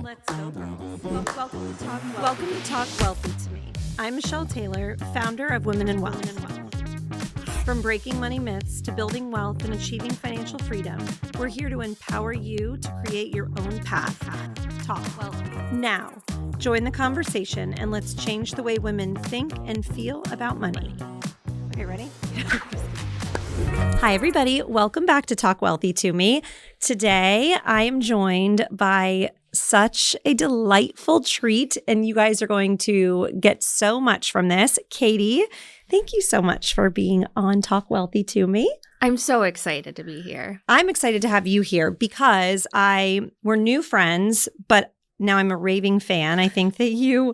Let's go, girls. Welcome to Talk Wealthy to Me. I'm Michelle Taylor, founder of Women in Wealth. From breaking money myths to building wealth and achieving financial freedom, we're here to empower you to create your own path. Talk Wealthy. Now, join the conversation and let's change the way women think and feel about money. Okay, ready? Hi, everybody. Welcome back to Talk Wealthy to Me. Today, I am joined by such a delightful treat, and you guys are going to get so much from this. Katie, thank you so much for being on Talk Wealthy to Me. I'm so excited to be here. I'm excited to have you here because we're new friends, but now I'm a raving fan. I think that you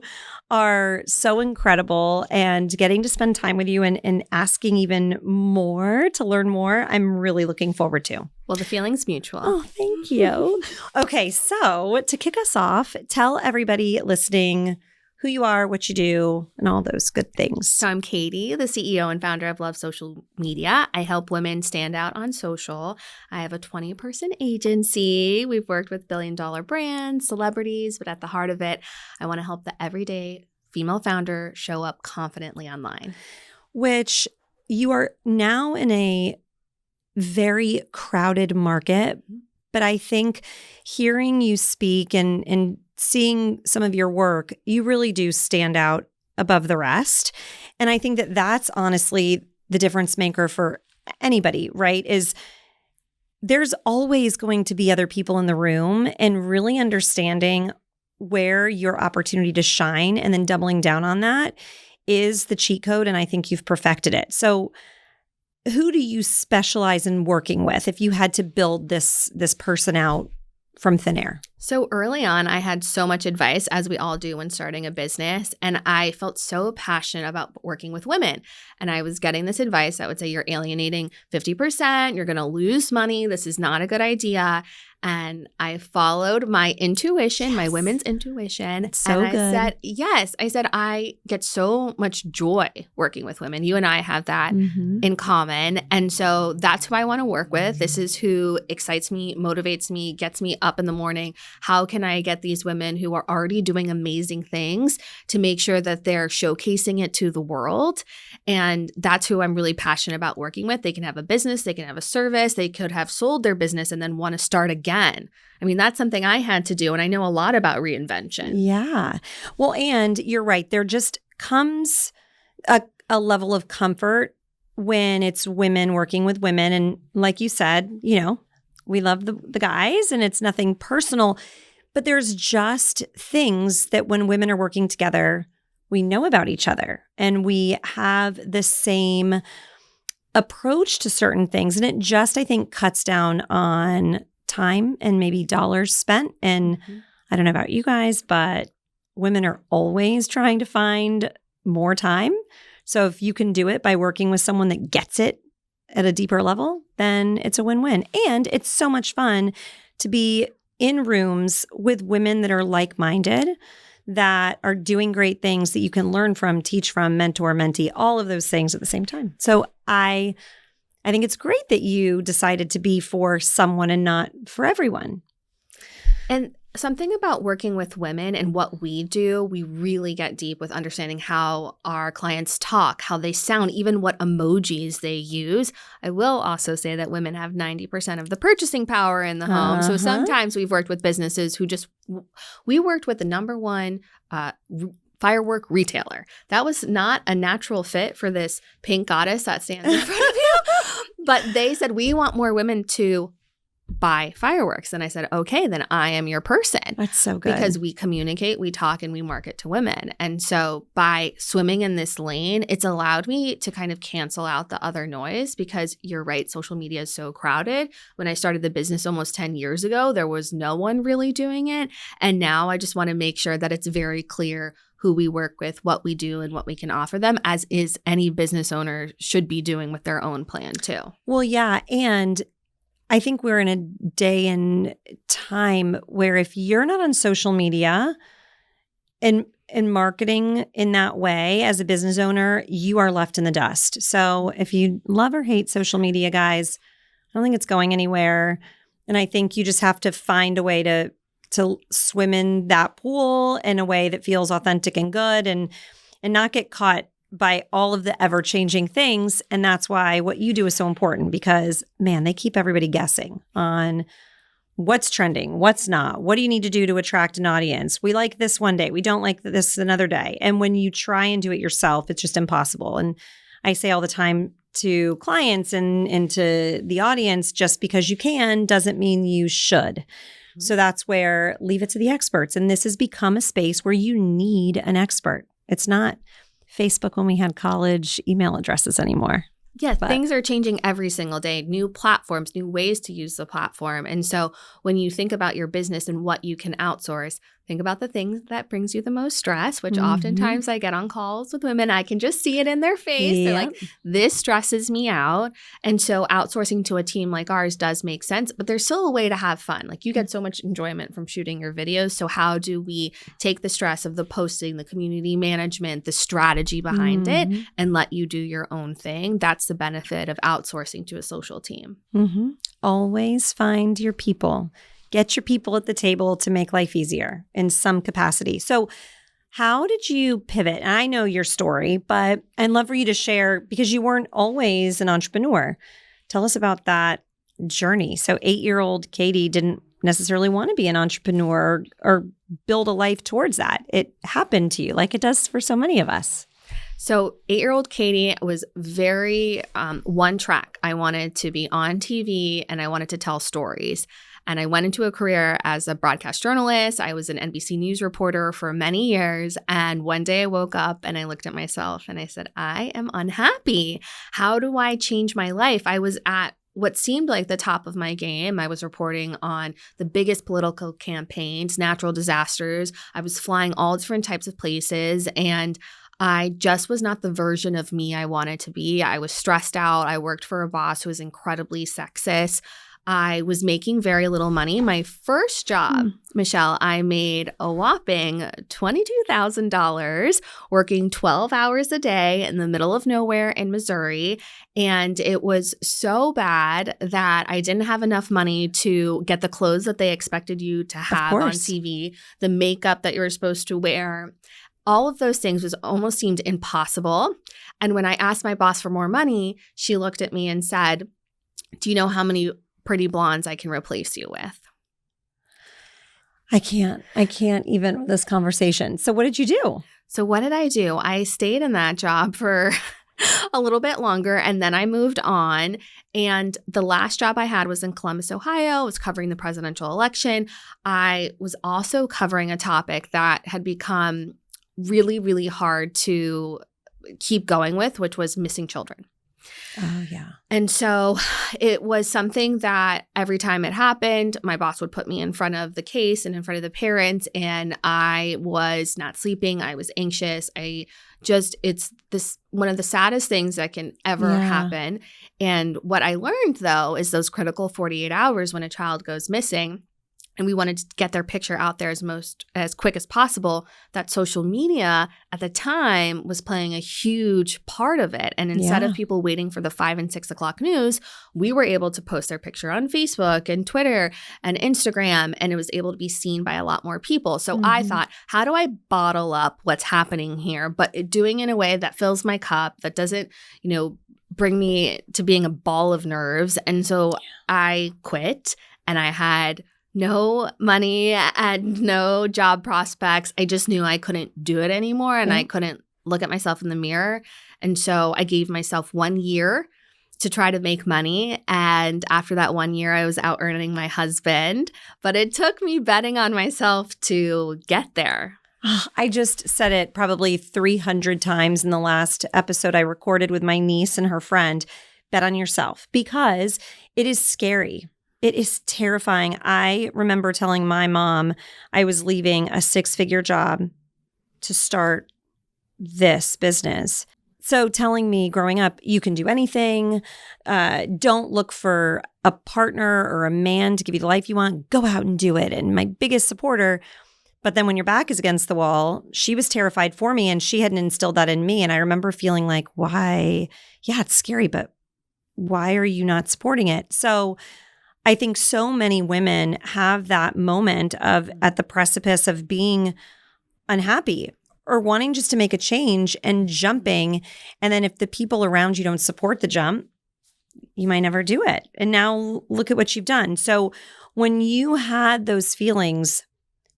are so incredible, and getting to spend time with you and asking even more to learn more, I'm really looking forward to. Well, the feeling's mutual. Oh, thank you. Okay, so to kick us off, tell everybody listening who you are, what you do, and all those good things. So I'm Katie, the CEO and founder of Love Social Media. I help women stand out on social. I have a 20-person agency. We've worked with billion-dollar brands, celebrities, but at the heart of it, I want to help the everyday female founder show up confidently online. Which you are now in a very crowded market, but I think hearing you speak and seeing some of your work, you really do stand out above the rest. And I think that that's honestly the difference maker for anybody, right? Is there's always going to be other people in the room, and really understanding where your opportunity to shine and then doubling down on that is the cheat code. And I think you've perfected it. So who do you specialize in working with if you had to build this person out from thin air? So early on, I had so much advice, as we all do when starting a business, and I felt so passionate about working with women. And I was getting this advice that would say, you're alienating 50%, you're going to lose money, this is not a good idea. And I followed my intuition, my women's intuition. So and good. I said, I get so much joy working with women. You and I have that in common. And so that's who I want to work with. This is who excites me, motivates me, gets me up in the morning. How can I get these women who are already doing amazing things to make sure that they're showcasing it to the world? And that's who I'm really passionate about working with. They can have a business, they can have a service, they could have sold their business and then want to start again. I mean, that's something I had to do, and I know a lot about reinvention. Yeah. Well, and you're right. There just comes a level of comfort when it's women working with women. And like you said, we love the guys, and it's nothing personal, but there's just things that when women are working together, we know about each other, and we have the same approach to certain things. And it just, I think, cuts down on time and maybe dollars spent. And I don't know about you guys, but women are always trying to find more time. So if you can do it by working with someone that gets it at a deeper level, then it's a win-win. And it's so much fun to be in rooms with women that are like-minded, that are doing great things that you can learn from, teach from, mentor, mentee, all of those things at the same time. So I think it's great that you decided to be for someone and not for everyone. And something about working with women and what we do, we really get deep with understanding how our clients talk, how they sound, even what emojis they use. I will also say that women have 90% of the purchasing power in the home. So sometimes we've worked with businesses who we worked with the number one firework retailer. That was not a natural fit for this pink goddess that stands in front of you. But they said, we want more women to buy fireworks. And I said, okay, then I am your person. That's so good. Because we communicate, we talk, and we market to women. And so by swimming in this lane, it's allowed me to kind of cancel out the other noise, because you're right, social media is so crowded. When I started the business almost 10 years ago, there was no one really doing it. And now I just want to make sure that it's very clear who we work with, what we do, and what we can offer them, as is any business owner should be doing with their own plan too. Well, yeah. And I think we're in a day and time where if you're not on social media and marketing in that way as a business owner, you are left in the dust. So if you love or hate social media, guys, I don't think it's going anywhere. And I think you just have to find a way to to swim in that pool in a way that feels authentic and good and not get caught by all of the ever-changing things. And that's why what you do is so important because, man, they keep everybody guessing on what's trending, what's not, what do you need to do to attract an audience? We like this one day, we don't like this another day. And when you try and do it yourself, it's just impossible. And I say all the time to clients and to the audience, just because you can doesn't mean you should. So that's where leave it to the experts. And this has become a space where you need an expert. It's not Facebook when we had college email addresses anymore. Yes, things are changing every single day. New platforms, new ways to use the platform. And so when you think about your business and what you can outsource, think about the things that brings you the most stress, which oftentimes I get on calls with women. I can just see it in their face. They're like, this stresses me out. And so outsourcing to a team like ours does make sense, but there's still a way to have fun. Like you get so much enjoyment from shooting your videos. So how do we take the stress of the posting, the community management, the strategy behind it, and let you do your own thing? That's the benefit of outsourcing to a social team. Always find your people. Get your people at the table to make life easier in some capacity. So how did you pivot? And I know your story, but I'd love for you to share because you weren't always an entrepreneur. Tell us about that journey. So 8-year-old Katie didn't necessarily want to be an entrepreneur or build a life towards that. It happened to you like it does for so many of us. So 8-year-old Katie was very one track. I wanted to be on TV and I wanted to tell stories. And I went into a career as a broadcast journalist. I was an NBC News reporter for many years. And one day I woke up and I looked at myself and I said, I am unhappy. How do I change my life? I was at what seemed like the top of my game. I was reporting on the biggest political campaigns, natural disasters. I was flying all different types of places. And I just was not the version of me I wanted to be. I was stressed out. I worked for a boss who was incredibly sexist. I was making very little money. My first job, Michelle, I made a whopping $22,000 working 12 hours a day in the middle of nowhere in Missouri. And it was so bad that I didn't have enough money to get the clothes that they expected you to have on TV, the makeup that you were supposed to wear. All of those things almost seemed impossible. And when I asked my boss for more money, she looked at me and said, do you know how many pretty blondes I can replace you with? I can't even with this conversation. So what did you do? So what did I do? I stayed in that job for a little bit longer and then I moved on. And the last job I had was in Columbus, Ohio. I was covering the presidential election. I was also covering a topic that had become really, really hard to keep going with, which was missing children. Oh, yeah. And so it was something that every time it happened, my boss would put me in front of the case and in front of the parents, and I was not sleeping. I was anxious. It's this one of the saddest things that can ever happen. And what I learned, though, is those critical 48 hours when a child goes missing, and we wanted to get their picture out there as quick as possible, that social media at the time was playing a huge part of it. And instead of people waiting for the 5 and 6 o'clock news, we were able to post their picture on Facebook and Twitter and Instagram, and it was able to be seen by a lot more people. So I thought, how do I bottle up what's happening here, but doing it in a way that fills my cup, that doesn't, bring me to being a ball of nerves? And so I quit, and I had no money and no job prospects. I just knew I couldn't do it anymore and I couldn't look at myself in the mirror. And so I gave myself 1 year to try to make money. And after that 1 year, I was out earning my husband. But it took me betting on myself to get there. I just said it probably 300 times in the last episode I recorded with my niece and her friend. Bet on yourself, because it is scary. It is terrifying. I remember telling my mom I was leaving a 6-figure job to start this business. So telling me growing up, you can do anything. Don't look for a partner or a man to give you the life you want. Go out and do it. And my biggest supporter. But then when your back is against the wall, she was terrified for me and she hadn't instilled that in me. And I remember feeling like, why? Yeah, it's scary, but why are you not supporting it? So I think so many women have that moment of at the precipice of being unhappy or wanting just to make a change and jumping. And then if the people around you don't support the jump, you might never do it. And now look at what you've done. So when you had those feelings,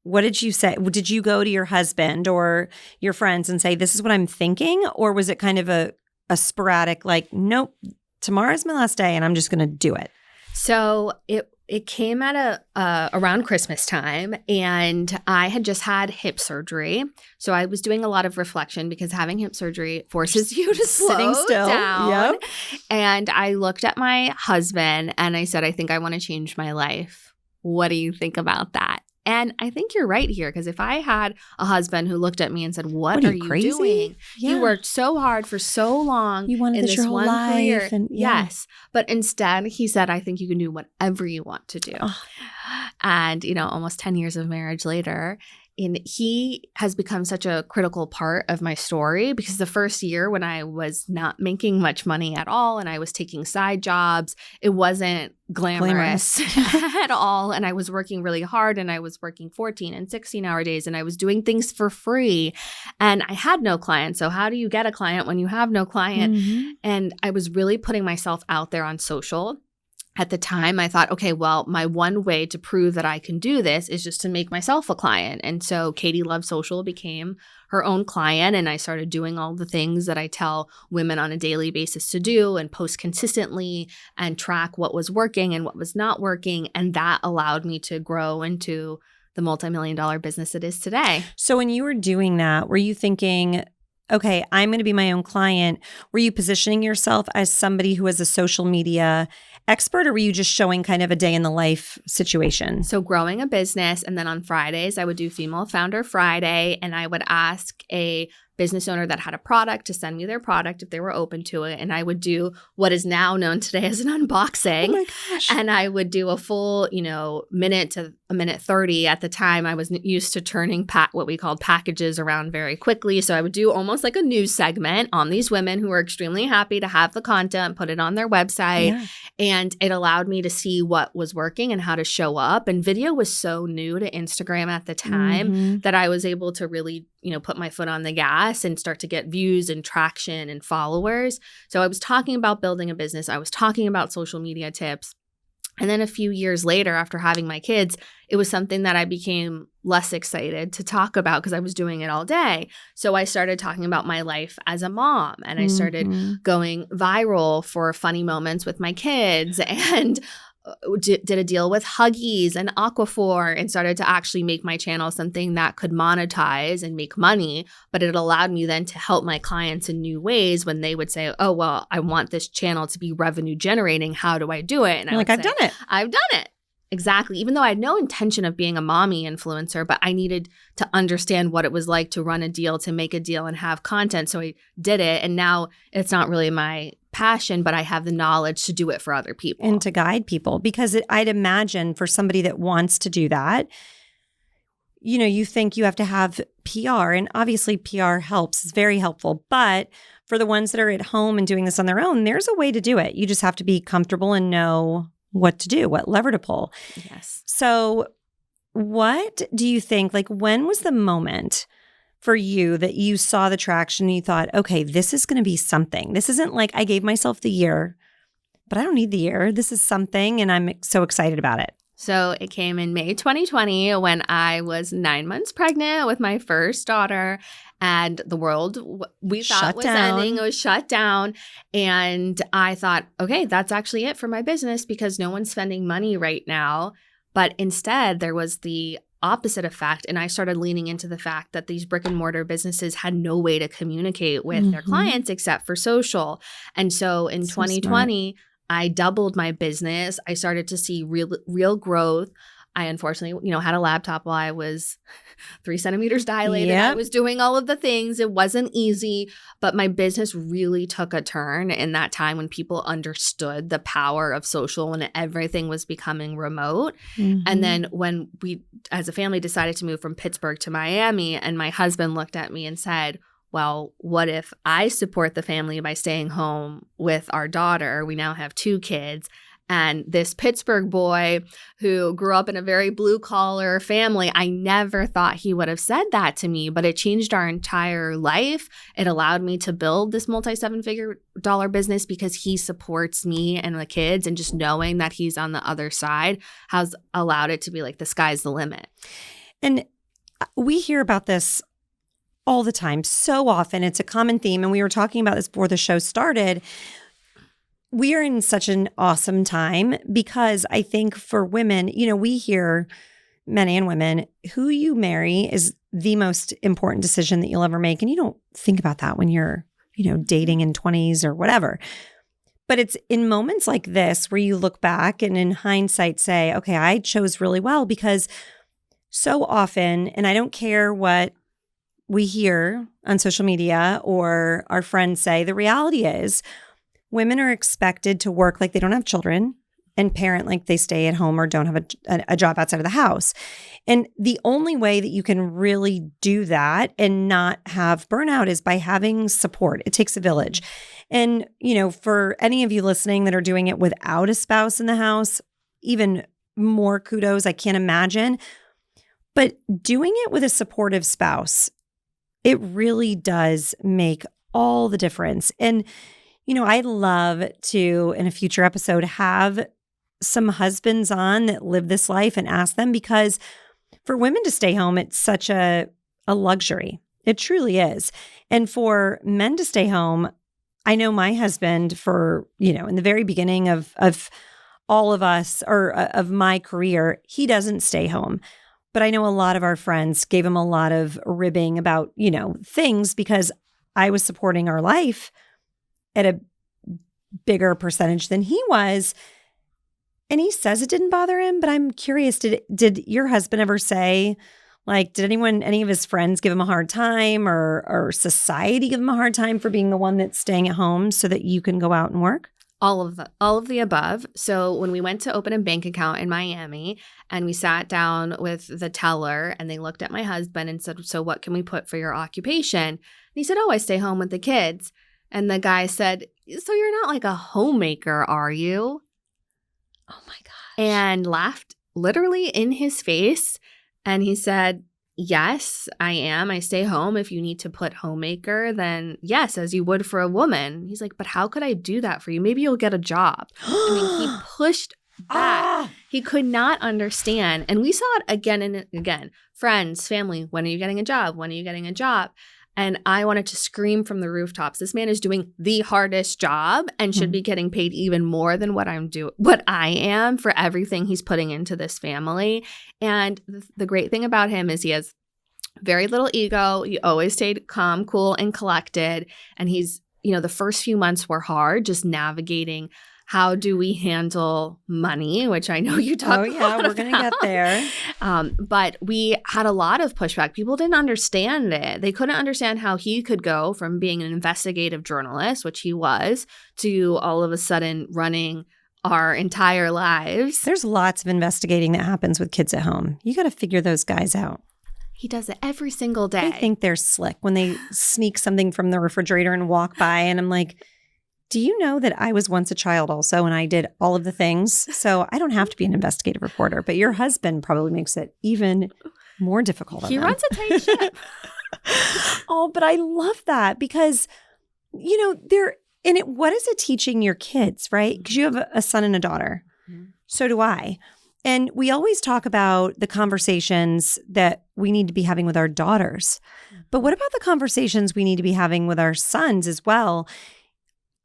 what did you say? Did you go to your husband or your friends and say, this is what I'm thinking? Or was it kind of a sporadic, like, nope, tomorrow's my last day and I'm just going to do it? So it came at around Christmas time, and I had just had hip surgery. So I was doing a lot of reflection because having hip surgery forces you to slow down. Yep. And I looked at my husband and I said, I think I want to change my life. What do you think about that? And I think you're right here, because if I had a husband who looked at me and said, what are you crazy? doing? Yeah. You worked so hard for so long. You wanted in this this your whole one life. career. And, yeah. Yes. But instead, he said, I think you can do whatever you want to do. Oh. And, almost 10 years of marriage later, and he has become such a critical part of my story, because the first year when I was not making much money at all and I was taking side jobs, it wasn't glamorous at all. And I was working really hard, and I was working 14 and 16-hour days, and I was doing things for free, and I had no clients. So how do you get a client when you have no client? Mm-hmm. And I was really putting myself out there on social. At the time, I thought, okay, well, my one way to prove that I can do this is just to make myself a client. And so Katie Loves Social became her own client, and I started doing all the things that I tell women on a daily basis to do, and post consistently and track what was working and what was not working. And that allowed me to grow into the multi-million-dollar business it is today. So when you were doing that, were you thinking, okay, I'm going to be my own client? Were you positioning yourself as somebody who is a social media expert, or were you just showing kind of a day in the life situation? So growing a business, and then on Fridays, I would do Female Founder Friday, and I would ask a business owner that had a product to send me their product if they were open to it. And I would do what is now known today as an unboxing. Oh my gosh. And I would do a full, minute to a minute 30. At the time, I was used to turning what we called packages around very quickly. So I would do almost like a news segment on these women who were extremely happy to have the content, put it on their website. Yeah. And it allowed me to see what was working and how to show up. And video was so new to Instagram at the time that I was able to really, put my foot on the gas and start to get views and traction and followers. So I was talking about building a business. I was talking about social media tips. And then a few years later, after having my kids, it was something that I became less excited to talk about because I was doing it all day. So I started talking about my life as a mom, and I started going viral for funny moments with my kids, and did a deal with Huggies and Aquaphor, and started to actually make my channel something that could monetize and make money. But it allowed me then to help my clients in new ways when they would say, oh, well, I want this channel to be revenue generating. How do I do it? And I've done it. I've done it. Exactly. Even though I had no intention of being a mommy influencer, but I needed to understand what it was like to run a deal, to make a deal and have content. So I did it. And now it's not really my passion, but I have the knowledge to do it for other people. And to guide people. Because I'd imagine for somebody that wants to do that, you think you have to have PR. And obviously PR helps. It's very helpful. But for the ones that are at home and doing this on their own, there's a way to do it. You just have to be comfortable and know what to do, what lever to pull. Yes. So what do you think, when was the moment for you that you saw the traction and you thought, okay, this is going to be something? This isn't like I gave myself the year, but I don't need the year. This is something, and I'm so excited about it. So it came in May 2020 when I was 9 months pregnant with my first daughter, and the world we thought was ending. It was shut down. And I thought, okay, that's actually it for my business, because no one's spending money right now. But instead, there was the opposite effect. And I started leaning into the fact that these brick and mortar businesses had no way to communicate with their clients except for social. And so in 2020, I doubled my business. I started to see real growth. I unfortunately, had a laptop while I was 3 centimeters dilated. Yep. I was doing all of the things. It wasn't easy, but my business really took a turn in that time when people understood the power of social, when everything was becoming remote. And then when we, as a family, decided to move from Pittsburgh to Miami, and my husband looked at me and said, well, what if I support the family by staying home with our daughter? We now have 2 kids. And this Pittsburgh boy who grew up in a very blue collar family, I never thought he would have said that to me, but it changed our entire life. It allowed me to build this multi-7-figure dollar business because he supports me and the kids, and just knowing that he's on the other side has allowed it to be like the sky's the limit. And we hear about this all the time. So often it's a common theme. And we were talking about this before the show started. We are in such an awesome time because I think for women, we hear, men and women, who you marry is the most important decision that you'll ever make. And you don't think about that when you're, dating in 20s or whatever. But it's in moments like this where you look back and in hindsight say, okay, I chose really well, because so often, and I don't care what we hear on social media or our friends say, the reality is women are expected to work like they don't have children and parent like they stay at home or don't have a job outside of the house. And the only way that you can really do that and not have burnout is by having support. It takes a village. And, for any of you listening that are doing it without a spouse in the house, even more kudos. I can't imagine. But doing it with a supportive spouse, it really does make all the difference. And I'd love to, in a future episode, have some husbands on that live this life and ask them, because for women to stay home, it's such a luxury. It truly is. And for men to stay home, I know my husband in the very beginning of all of us, or of my career, he doesn't stay home. But I know a lot of our friends gave him a lot of ribbing about, things, because I was supporting our life at a bigger percentage than he was. And he says it didn't bother him, but I'm curious, did your husband ever say, did any of his friends give him a hard time, or society give him a hard time for being the one that's staying at home so that you can go out and work? All of the above. So when we went to open a bank account in Miami and we sat down with the teller and they looked at my husband and said, "So what can we put for your occupation?" And he said, "Oh, I stay home with the kids." And the guy said, "So you're not like a homemaker, are you?" Oh my gosh. And laughed literally in his face. And he said, "Yes, I am. I stay home. If you need to put homemaker, then yes, as you would for a woman." He's like, "But how could I do that for you? Maybe you'll get a job." He pushed back. He could not understand. And we saw it again and again. Friends, family, when are you getting a job? When are you getting a job? And I wanted to scream from the rooftops. This man is doing the hardest job and should be getting paid even more than what I am for everything he's putting into this family. And the great thing about him is he has very little ego. He always stayed calm, cool, and collected. And he's, the first few months were hard, just navigating how do we handle money, which I know you talk about. We're going to get there. But we had a lot of pushback. People didn't understand it. They couldn't understand how he could go from being an investigative journalist, which he was, to all of a sudden running our entire lives. There's lots of investigating that happens with kids at home. You got to figure those guys out. He does it every single day. They think they're slick when they sneak something from the refrigerator and walk by. And I'm like, do you know that I was once a child also, and I did all of the things? So I don't have to be an investigative reporter, but your husband probably makes it even more difficult on He them. runs a tight ship. Oh, but I love that because, what is it teaching your kids, right? Because you have a son and a daughter. Mm-hmm. So do I. And we always talk about the conversations that we need to be having with our daughters. But what about the conversations we need to be having with our sons as well?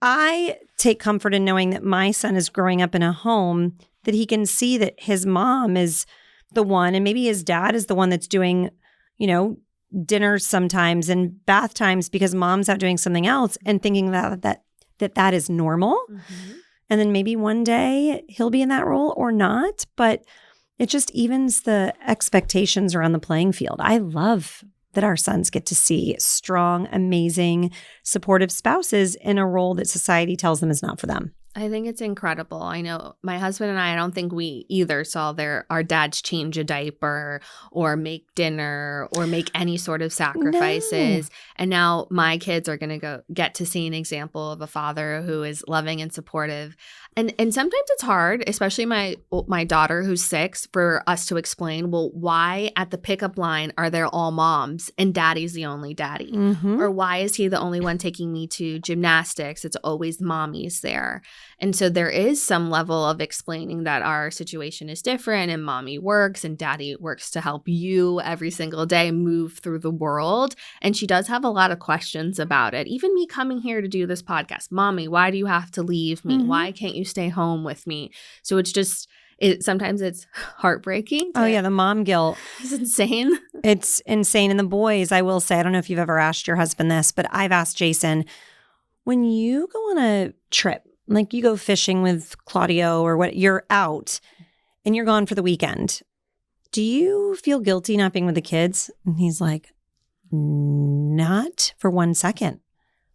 I take comfort in knowing that my son is growing up in a home that he can see that his mom is the one, and maybe his dad is the one that's doing, dinners sometimes and bath times because mom's out doing something else, and thinking that is normal. Mm-hmm. And then maybe one day he'll be in that role or not, but it just evens the expectations around the playing field. I love that our sons get to see strong, amazing, supportive spouses in a role that society tells them is not for them. I think it's incredible. I know my husband and I don't think we either saw our dads change a diaper or make dinner or make any sort of sacrifices. No. And now my kids are going to get to see an example of a father who is loving and supportive. And sometimes it's hard, especially my daughter who's 6, for us to explain, well, why at the pickup line are there all moms and daddy's the only daddy? Mm-hmm. Or why is he the only one taking me to gymnastics? It's always mommy's there. And so there is some level of explaining that our situation is different and mommy works and daddy works to help you every single day move through the world. And she does have a lot of questions about it. Even me coming here to do this podcast, mommy, why do you have to leave me? Mm-hmm. Why can't you stay home with me? So it's just, sometimes it's heartbreaking. Oh, yeah. The mom guilt. It's insane. It's insane. And the boys, I will say, I don't know if you've ever asked your husband this, but I've asked Jason, when you go on a trip, like you go fishing with Claudio or what, you're out and you're gone for the weekend, do you feel guilty not being with the kids? And he's like, not for 1 second,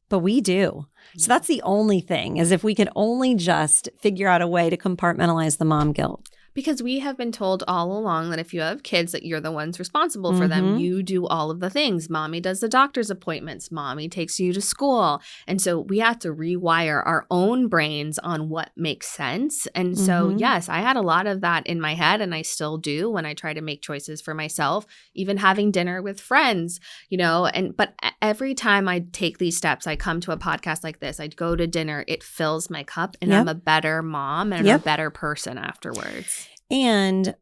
but we do. So that's the only thing, is if we could only just figure out a way to compartmentalize the mom guilt. Because we have been told all along that if you have kids, that you're the ones responsible for them. Mm-hmm. You do all of the things. Mommy does the doctor's appointments. Mommy takes you to school. And so we have to rewire our own brains on what makes sense. And so, Mm-hmm. yes, I had a lot of that in my head, and I still do when I try to make choices for myself, even having dinner with friends, but every time I take these steps, I come to a podcast like this, I go to dinner, it fills my cup, and Yep. I'm a better mom and Yep. a better person afterwards. And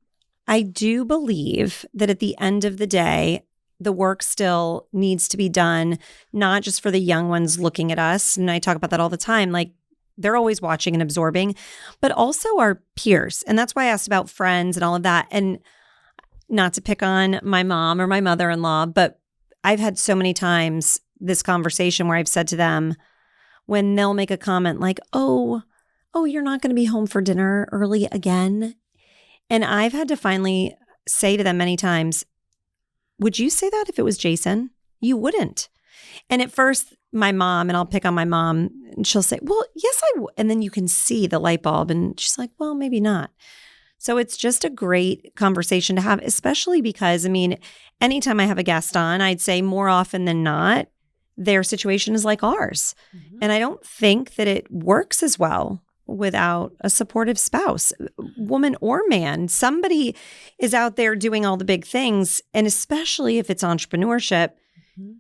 I do believe that at the end of the day, the work still needs to be done, not just for the young ones looking at us. And I talk about that all the time. Like, they're always watching and absorbing, but also our peers. And that's why I asked about friends and all of that. And not to pick on my mom or my mother-in-law, but I've had so many times this conversation where I've said to them, when they'll make a comment like, oh, you're not going to be home for dinner early again. And I've had to finally say to them many times, would you say that if it was Jason? You wouldn't. And at first, my mom, and I'll pick on my mom, and she'll say, well, yes, I would. And then you can see the light bulb, and she's like, well, maybe not. So it's just a great conversation to have, especially because, anytime I have a guest on, I'd say more often than not, their situation is like ours. Mm-hmm. And I don't think that it works as well without a supportive spouse, woman or man. Somebody is out there doing all the big things. And especially if it's entrepreneurship, mm-hmm.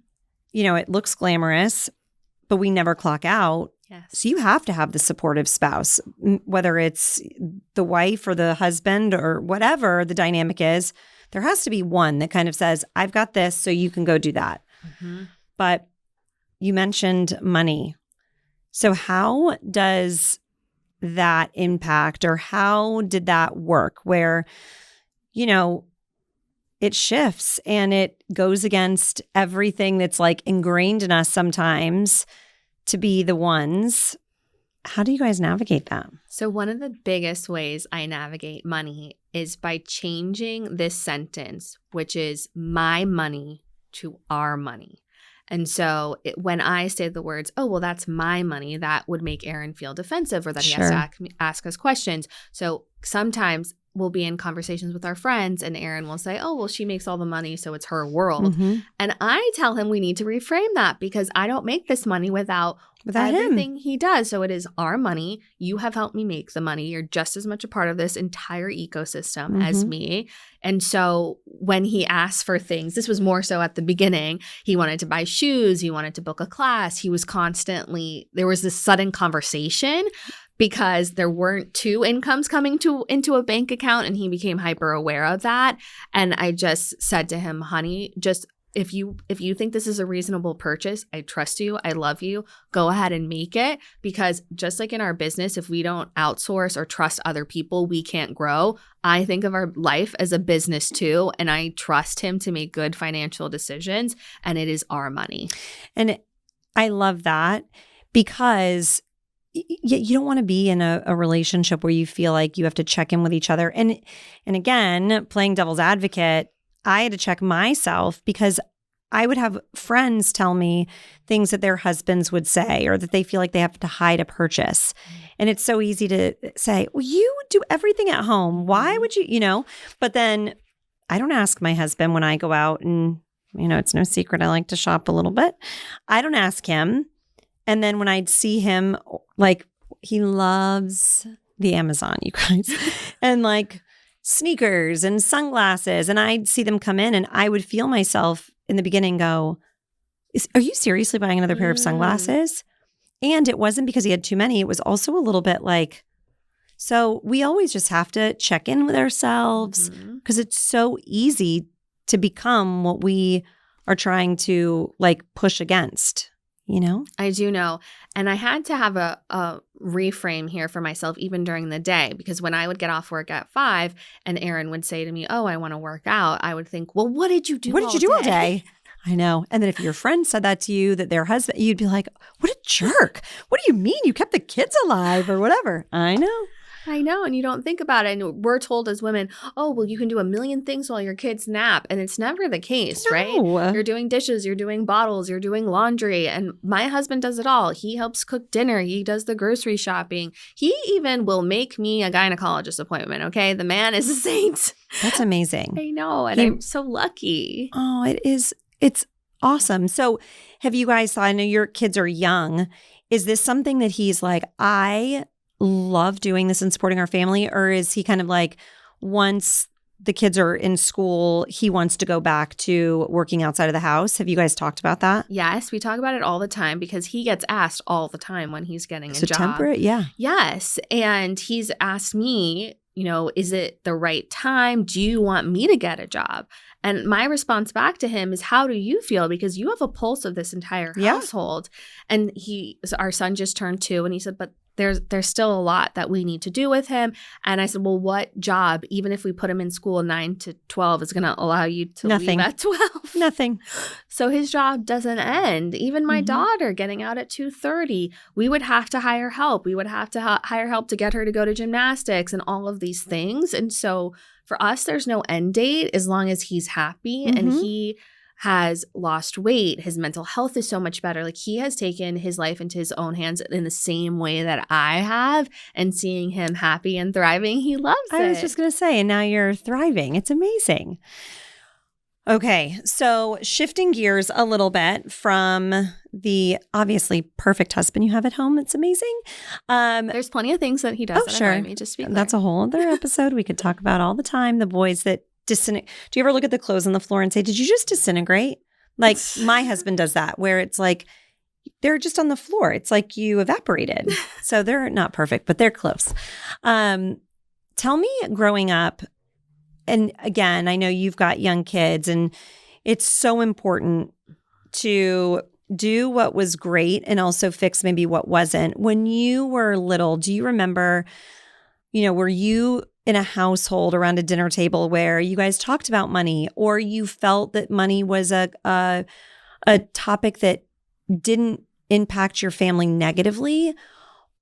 It looks glamorous, but we never clock out. Yes. So you have to have the supportive spouse, whether it's the wife or the husband or whatever the dynamic is. There has to be one that kind of says, I've got this, so you can go do that. Mm-hmm. But you mentioned money. So how does that impact, or how did that work where, it shifts and it goes against everything that's like ingrained in us sometimes to be the ones? How do you guys navigate that? So one of the biggest ways I navigate money is by changing this sentence, which is my money, to our money. And so when I say the words, oh, well, that's my money, that would make Aaron feel defensive, or that he has to ask us questions. So sometimes we'll be in conversations with our friends and Aaron will say, oh, well, she makes all the money, so it's her world. Mm-hmm. And I tell him we need to reframe that, because I don't make this money without everything him. He does. So it is our money. You have helped me make the money. You're just as much a part of this entire ecosystem mm-hmm. as me. And so when he asked for things, this was more so at the beginning, he wanted to buy shoes, he wanted to book a class. He was there was this sudden conversation because there weren't two incomes coming into a bank account, and he became hyper aware of that. And I just said to him, honey, just if you think this is a reasonable purchase, I trust you, I love you, go ahead and make it. Because just like in our business, if we don't outsource or trust other people, we can't grow. I think of our life as a business too, and I trust him to make good financial decisions, and it is our money. And I love that, because you don't want to be in a relationship where you feel like you have to check in with each other. And again, playing devil's advocate, I had to check myself, because I would have friends tell me things that their husbands would say or that they feel like they have to hide a purchase. And it's so easy to say, well, you do everything at home. Why would you, But then I don't ask my husband when I go out and, it's no secret. I like to shop a little bit. I don't ask him. And then when I'd see him, like he loves the Amazon, you guys, and like sneakers and sunglasses. And I'd see them come in and I would feel myself in the beginning go, are you seriously buying another pair of sunglasses? And it wasn't because he had too many. It was also a little bit like, so we always just have to check in with ourselves because it's so easy to become what we are trying to like push against, I do know. And I had to have a reframe here for myself even during the day, because when I would get off work at 5 and Aaron would say to me, oh, I want to work out, I would think, well, what did you do all day? I know. And then if your friend said that to you, that their husband, you'd be like, what a jerk. What do you mean? You kept the kids alive or whatever. I know. And you don't think about it. And we're told as women, oh, well, you can do a million things while your kids nap. And it's never the case, right? You're doing dishes, you're doing bottles, you're doing laundry. And my husband does it all. He helps cook dinner. He does the grocery shopping. He even will make me a gynecologist appointment, okay? The man is a saint. That's amazing. I know. And I'm so lucky. Oh, it is. It's awesome. So have you guys thought, I know your kids are young. Is this something that he's like, I love doing this and supporting our family? Or is he kind of like, once the kids are in school, he wants to go back to working outside of the house? Have you guys talked about that? Yes, we talk about it all the time because he gets asked all the time when he's getting a job. Temperate, yeah. Yes. And he's asked me, is it the right time? Do you want me to get a job? And my response back to him is, how do you feel? Because you have a pulse of this entire household. And our son just turned 2 and he said, but there's still a lot that we need to do with him. And I said, well, what job, even if we put him in school 9 to 12, is going to allow you to leave at 12? Nothing. So his job doesn't end. Even my daughter getting out at 2:30, we would have to hire help. We would have to hire help to get her to go to gymnastics and all of these things. And so for us, there's no end date as long as he's happy and he has lost weight. His mental health is so much better. Like he has taken his life into his own hands in the same way that I have, and seeing him happy and thriving, he loves it. I was just going to say, and now you're thriving. It's amazing. Okay, so shifting gears a little bit from the obviously perfect husband you have at home. It's amazing. There's plenty of things that he does that annoy me, just to be clear. That's a whole other episode we could talk about all the time. The boys that disintegrate. Do you ever look at the clothes on the floor and say, did you just disintegrate? Like my husband does that, where it's like they're just on the floor. It's like you evaporated. So they're not perfect, but they're close. Tell me, growing up, and again, I know you've got young kids, and it's so important to do what was great and also fix maybe what wasn't. When you were little, do you remember, were you in a household around a dinner table where you guys talked about money, or you felt that money was a topic that didn't impact your family negatively?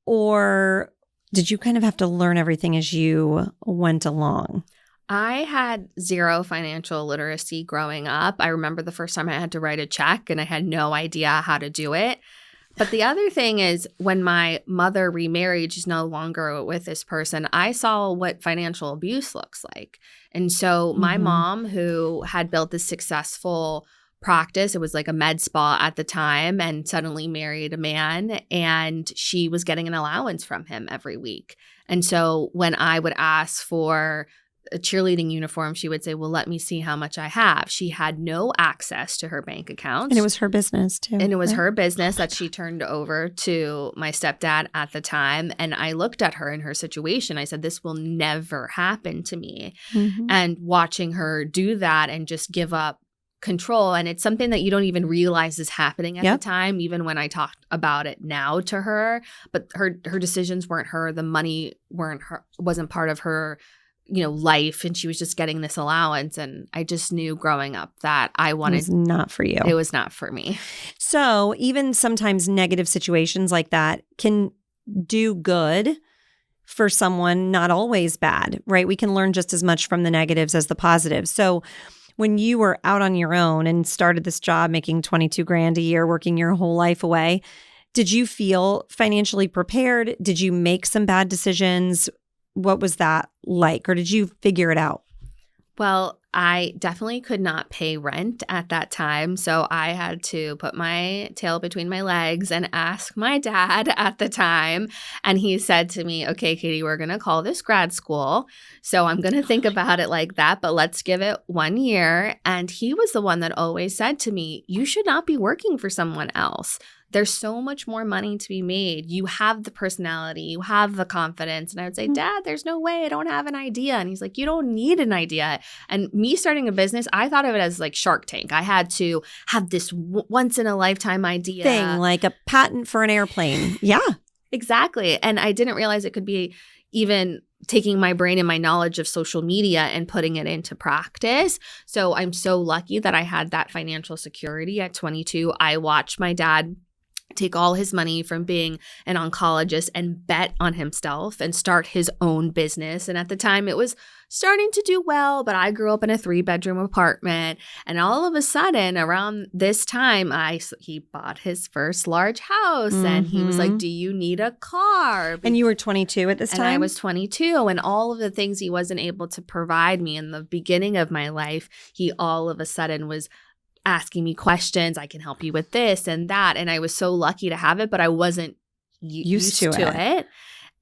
Or did you kind of have to learn everything as you went along? I had zero financial literacy growing up. I remember the first time I had to write a check and I had no idea how to do it. But the other thing is, when my mother remarried, she's no longer with this person, I saw what financial abuse looks like. And so my mom, who had built this successful practice, it was like a med spa at the time, and suddenly married a man, and she was getting an allowance from him every week. And so when I would ask for a cheerleading uniform, she would say, well, let me see how much I have. She had no access to her bank accounts. And it was her business too. And it was her business that she turned over to my stepdad at the time. And I looked at her in her situation. I said, this will never happen to me. And watching her do that and just give up control. And it's something that you don't even realize is happening at the time, even when I talk about it now to her. But her decisions weren't her. The money wasn't part of her life, and she was just getting this allowance. And I just knew growing up that it was not for you. It was not for me. So even sometimes negative situations like that can do good for someone, not always bad, right? We can learn just as much from the negatives as the positives. So when you were out on your own and started this job making 22 grand a year, working your whole life away, did you feel financially prepared? Did you make some bad decisions? What was that like? Or did you figure it out? Well, I definitely could not pay rent at that time. So I had to put my tail between my legs and ask my dad at the time. And he said to me, okay, Katie, we're going to call this grad school. So I'm going to think about it like that, but let's give it 1 year. And he was the one that always said to me, you should not be working for someone else. There's so much more money to be made. You have the personality, you have the confidence. And I would say, Dad, there's no way, I don't have an idea. And he's like, you don't need an idea. And me starting a business, I thought of it as like Shark Tank. I had to have this once in a lifetime idea. Thing, like a patent for an airplane. Yeah. Exactly. And I didn't realize it could be even taking my brain and my knowledge of social media and putting it into practice. So I'm so lucky that I had that financial security at 22. I watched my dad take all his money from being an oncologist and bet on himself and start his own business. And at the time it was starting to do well, but I grew up in a 3-bedroom apartment. And all of a sudden around this time, he bought his first large house and he was like, do you need a car? And you were 22 at this time? And I was 22. And all of the things he wasn't able to provide me in the beginning of my life, he all of a sudden was asking me questions. I can help you with this and that. And I was so lucky to have it, but I wasn't used to it.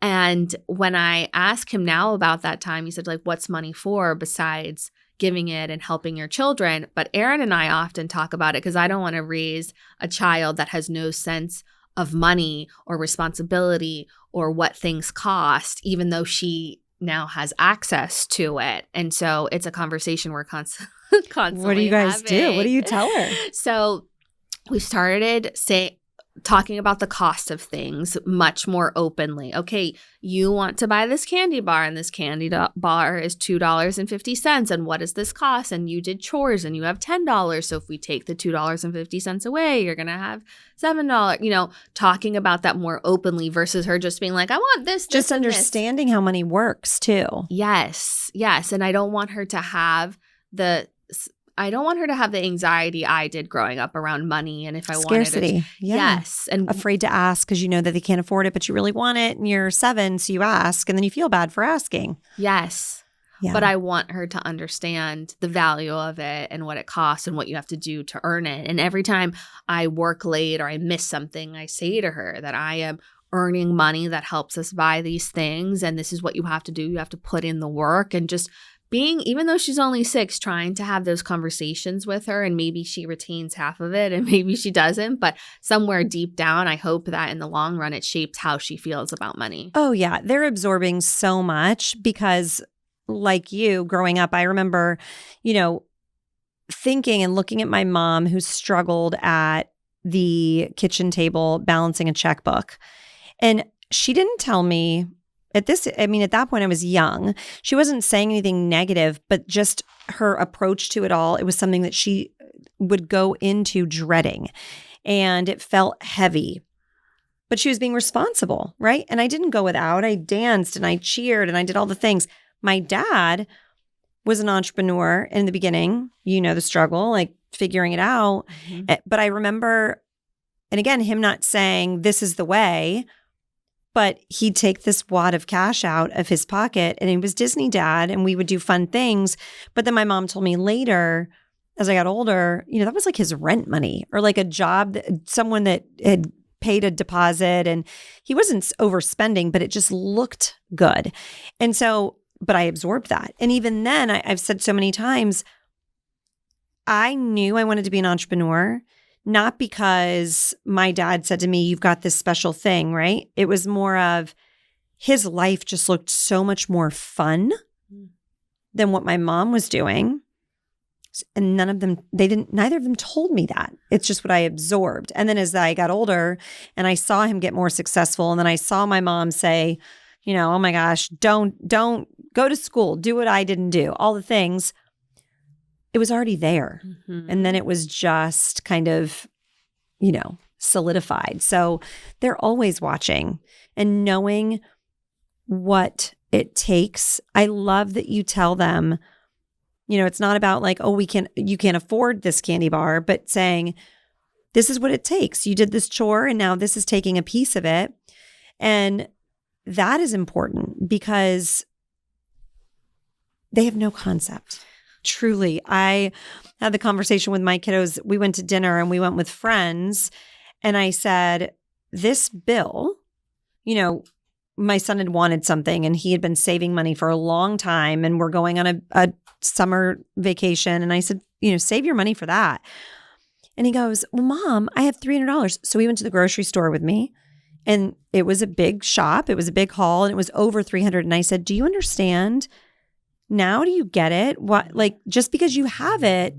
And when I ask him now about that time, he said, like, what's money for besides giving it and helping your children? But Erin and I often talk about it because I don't want to raise a child that has no sense of money or responsibility or what things cost, even though she now has access to it. And so it's a conversation we're constantly What do you guys do? What do you tell her? So we started talking about the cost of things much more openly. Okay, you want to buy this candy bar, and this candy bar is $2.50. And what does this cost? And you did chores and you have $10. So if we take the $2.50 away, you're going to have $7. Talking about that more openly versus her just being like, I want this. Just understanding how money works too. Yes. And I don't want her to have the anxiety I did growing up around money and if I Scarcity. wanted it. Yeah. Yes. And afraid to ask because you know that they can't afford it, but you really want it and you're 7, so you ask and then you feel bad for asking. Yes. Yeah. But I want her to understand the value of it and what it costs and what you have to do to earn it. And every time I work late or I miss something, I say to her that I am earning money that helps us buy these things. And this is what you have to do. You have to put in the work and just being, even though she's only 6, trying to have those conversations with her, and maybe she retains half of it and maybe she doesn't, but somewhere deep down, I hope that in the long run, it shapes how she feels about money. Oh yeah. They're absorbing so much because like you growing up, I remember, thinking and looking at my mom who struggled at the kitchen table balancing a checkbook. And she didn't tell me at that point I was young. She wasn't saying anything negative, but just her approach to it all, it was something that she would go into dreading. And it felt heavy. But she was being responsible, right? And I didn't go without. I danced and I cheered and I did all the things. My dad was an entrepreneur in the beginning. The struggle, like figuring it out. Mm-hmm. But I remember, and again, him not saying this is the way, but he'd take this wad of cash out of his pocket and he was Disney dad and we would do fun things. But then my mom told me later, as I got older, that was like his rent money or like a job, someone that had paid a deposit and he wasn't overspending, but it just looked good. And so, but I absorbed that. And even then, I've said so many times, I knew I wanted to be an entrepreneur. Not because my dad said to me, you've got this special thing, right? It was more of his life just looked so much more fun than what my mom was doing. And neither of them told me that. It's just what I absorbed. And then as I got older and I saw him get more successful, and then I saw my mom say, oh my gosh, don't go to school, do what I didn't do, all the things. It was already there. Mm-hmm. And then it was just kind of, solidified. So they're always watching and knowing what it takes. I love that you tell them, It's not about like, oh, you can't afford this candy bar, but saying, this is what it takes. You did this chore and now this is taking a piece of it. And that is important because they have no concept. Truly. I had the conversation with my kiddos. We went to dinner and we went with friends. And I said, this bill, my son had wanted something and he had been saving money for a long time. And we're going on a summer vacation. And I said, save your money for that. And he goes, well, Mom, I have $300. So he went to the grocery store with me and it was a big shop. It was a big haul and it was over $300. And I said, do you understand? Now do you get it? What, like, just because you have it,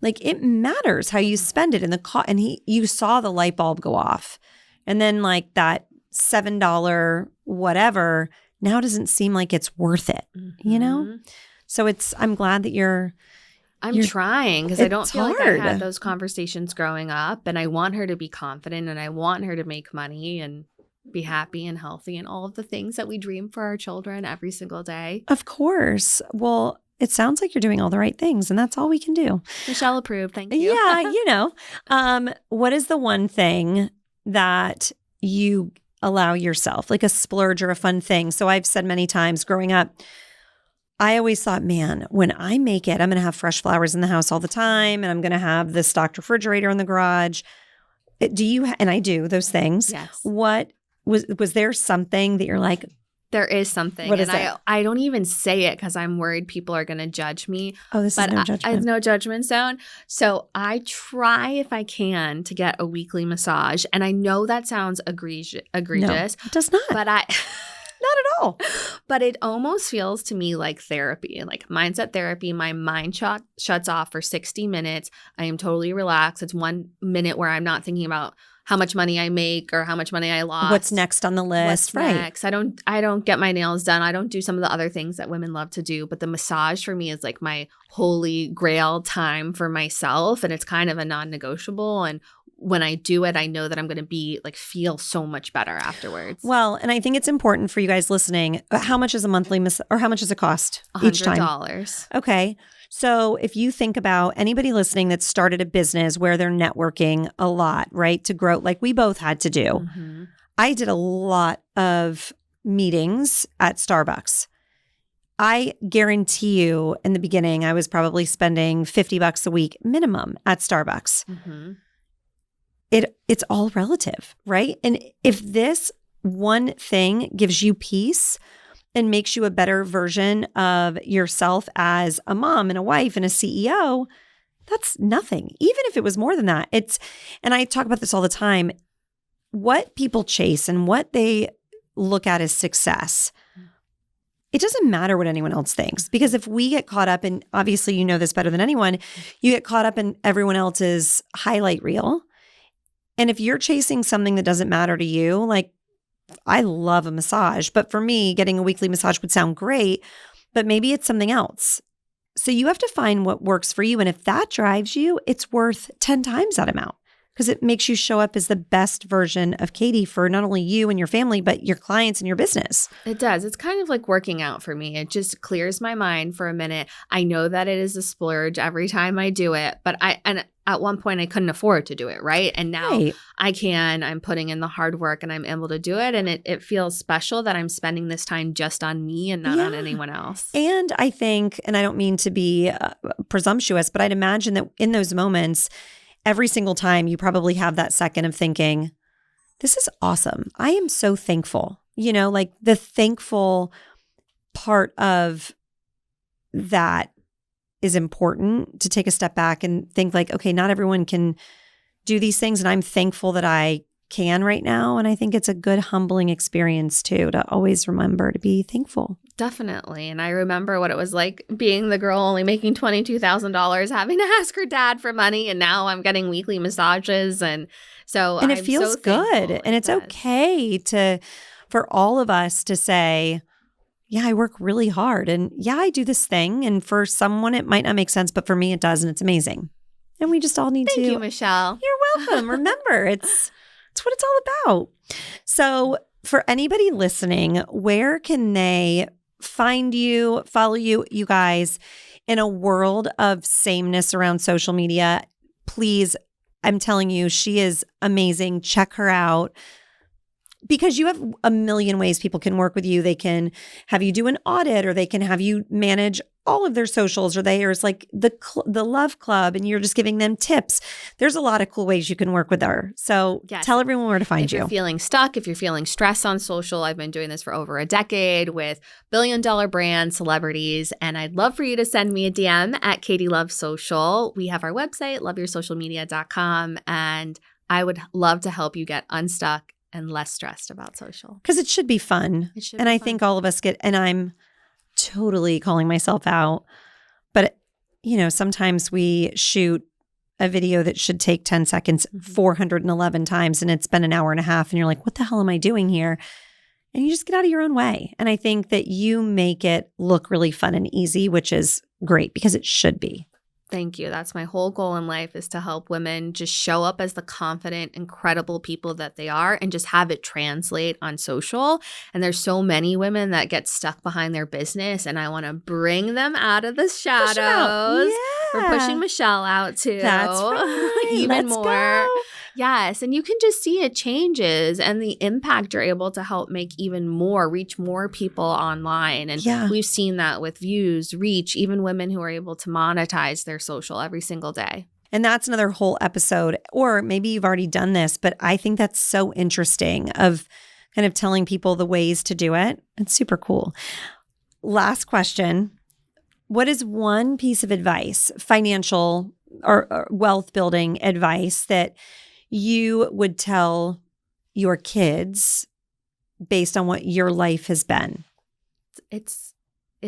like, it matters how you spend it. And you saw the light bulb go off. And then like that $7 whatever now doesn't seem like it's worth it, So I'm glad that you're trying because I don't feel like I had those conversations growing up, and I want her to be confident and I want her to make money and be happy and healthy and all of the things that we dream for our children every single day. Of course. Well, it sounds like you're doing all the right things and that's all we can do. Michelle approved. Thank you. Yeah. What is the one thing that you allow yourself, like a splurge or a fun thing? So I've said many times growing up, I always thought, man, when I make it, I'm going to have fresh flowers in the house all the time and I'm going to have this stocked refrigerator in the garage. And I do those things. Yes. What was there something that you're like? There is something. What is and it? I don't even say it because I'm worried people are going to judge me. Oh, this is no judgment. It's no judgment zone. So I try if I can to get a weekly massage. And I know that sounds egregious. No, it does not. But not at all. But it almost feels to me like therapy, like mindset therapy. My mind shuts off for 60 minutes. I am totally relaxed. It's 1 minute where I'm not thinking about how much money I make or how much money I lost. What's next on the list? What's next? I don't get my nails done. I don't do some of the other things that women love to do. But the massage for me is like my holy grail time for myself. And it's kind of a non-negotiable. And when I do it, I know that I'm going to feel so much better afterwards. Well, and I think it's important for you guys listening. How much is a monthly or how much does it cost each time? $100. Okay. So if you think about anybody listening that started a business where they're networking a lot, right, to grow, like we both had to do. Mm-hmm. I did a lot of meetings at Starbucks. I guarantee you in the beginning, I was probably spending $50 a week minimum at Starbucks. Mm-hmm. It's all relative, right? And if this one thing gives you peace and makes you a better version of yourself as a mom and a wife and a CEO, that's nothing. Even if it was more than that, and I talk about this all the time, what people chase and what they look at as success, it doesn't matter what anyone else thinks. Because if we get caught up in, obviously you know this better than anyone, you get caught up in everyone else's highlight reel. And if you're chasing something that doesn't matter to you, like I love a massage, but for me, getting a weekly massage would sound great, but maybe it's something else. So you have to find what works for you. And if that drives you, it's worth 10 times that amount because it makes you show up as the best version of Katie for not only you and your family, but your clients and your business. It does. It's kind of like working out for me. It just clears my mind for a minute. I know that it is a splurge every time I do it, but at one point I couldn't afford to do it, right? And now I can. I'm putting in the hard work and I'm able to do it. And it feels special that I'm spending this time just on me and not on anyone else. And I think, and I don't mean to be presumptuous, but I'd imagine that in those moments, every single time you probably have that second of thinking, this is awesome. I am so thankful. Like the thankful part of that is important to take a step back and think like, okay, not everyone can do these things. And I'm thankful that I can right now. And I think it's a good humbling experience too, to always remember to be thankful. Definitely. And I remember what it was like being the girl only making $22,000, having to ask her dad for money. And now I'm getting weekly massages. And so it feels good. And it's okay for all of us to say, yeah, I work really hard. And yeah, I do this thing. And for someone, it might not make sense, but for me, it does. And it's amazing. And we just all need to. Thank you, Michelle. You're welcome. Remember, it's what it's all about. So for anybody listening, where can they find you, follow you, you guys, in a world of sameness around social media, please, I'm telling you, she is amazing. Check her out. Because you have a million ways people can work with you. They can have you do an audit, or they can have you manage all of their socials, or there's like the Love Club, and you're just giving them tips. There's a lot of cool ways you can work with her. So tell everyone where to find you. If you're feeling stuck, if you're feeling stressed on social, I've been doing this for over a decade with billion-dollar brands, celebrities, and I'd love for you to send me a DM at Katie Loves Social. We have our website, loveyoursocialmedia.com, and I would love to help you get unstuck and less stressed about social. Because it should be fun. I think all of us get, and I'm totally calling myself out, but sometimes we shoot a video that should take 10 seconds 411 times, and it's been an hour and a half, and you're like, what the hell am I doing here? And you just get out of your own way. And I think that you make it look really fun and easy, which is great, because it should be. Thank you. That's my whole goal in life, is to help women just show up as the confident, incredible people that they are, and just have it translate on social. And there's so many women that get stuck behind their business, and I want to bring them out of the shadows. Yeah. We're pushing Michelle out too. That's right. Even Let's more. Go. Yes. And you can just see it changes, and the impact you're able to help make even more, reach more people online. And we've seen that with views, reach, even women who are able to monetize their social every single day. And that's another whole episode, or maybe you've already done this, but I think that's so interesting, of kind of telling people the ways to do it. It's super cool. Last question. What is one piece of advice, financial or wealth building advice, that you would tell your kids based on what your life has been? It's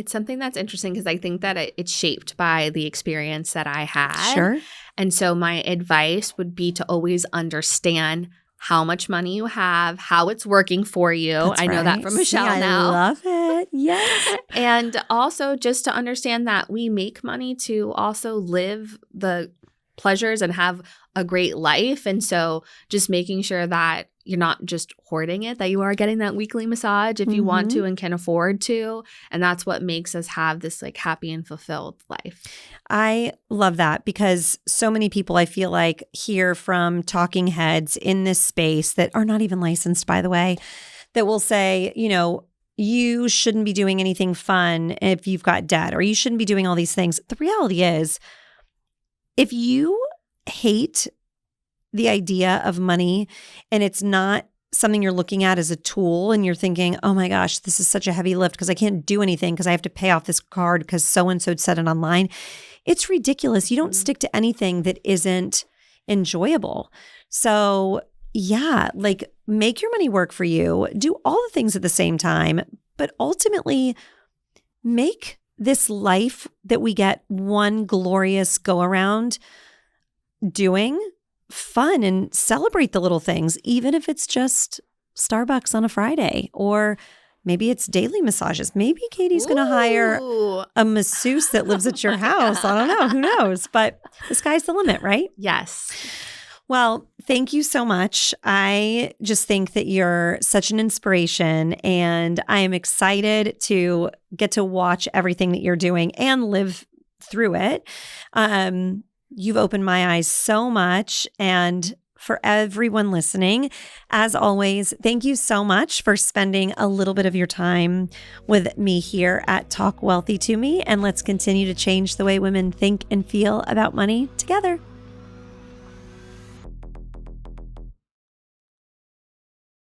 something that's interesting, because I think that it's shaped by the experience that I had. Sure. And so my advice would be to always understand how much money you have, how it's working for you. That's I know that from Michelle now. I love it. Yes. And also just to understand that we make money to also live the pleasures and have a great life. And so just making sure that you're not just hoarding it, that you are getting that weekly massage if you want to and can afford to. And that's what makes us have this like happy and fulfilled life. I love that, because so many people, I feel like, hear from talking heads in this space that are not even licensed, by the way, that will say, you shouldn't be doing anything fun if you've got debt, or you shouldn't be doing all these things. The reality is, if you hate the idea of money and it's not something you're looking at as a tool, and you're thinking, oh my gosh, this is such a heavy lift because I can't do anything because I have to pay off this card because so-and-so said it online, it's ridiculous. You don't stick to anything that isn't enjoyable. So like, make your money work for you. Do all the things at the same time, but ultimately make this life that we get one glorious go around doing fun, and celebrate the little things, even if it's just Starbucks on a Friday, or maybe it's daily massages. Maybe Katie's going to hire a masseuse that lives at your house. I don't know. Who knows? But the sky's the limit, right? Yes. Well, thank you so much. I just think that you're such an inspiration, and I am excited to get to watch everything that you're doing and live through it. You've opened my eyes so much. And for everyone listening, as always, thank you so much for spending a little bit of your time with me here at Talk Wealthy to Me. And let's continue to change the way women think and feel about money together.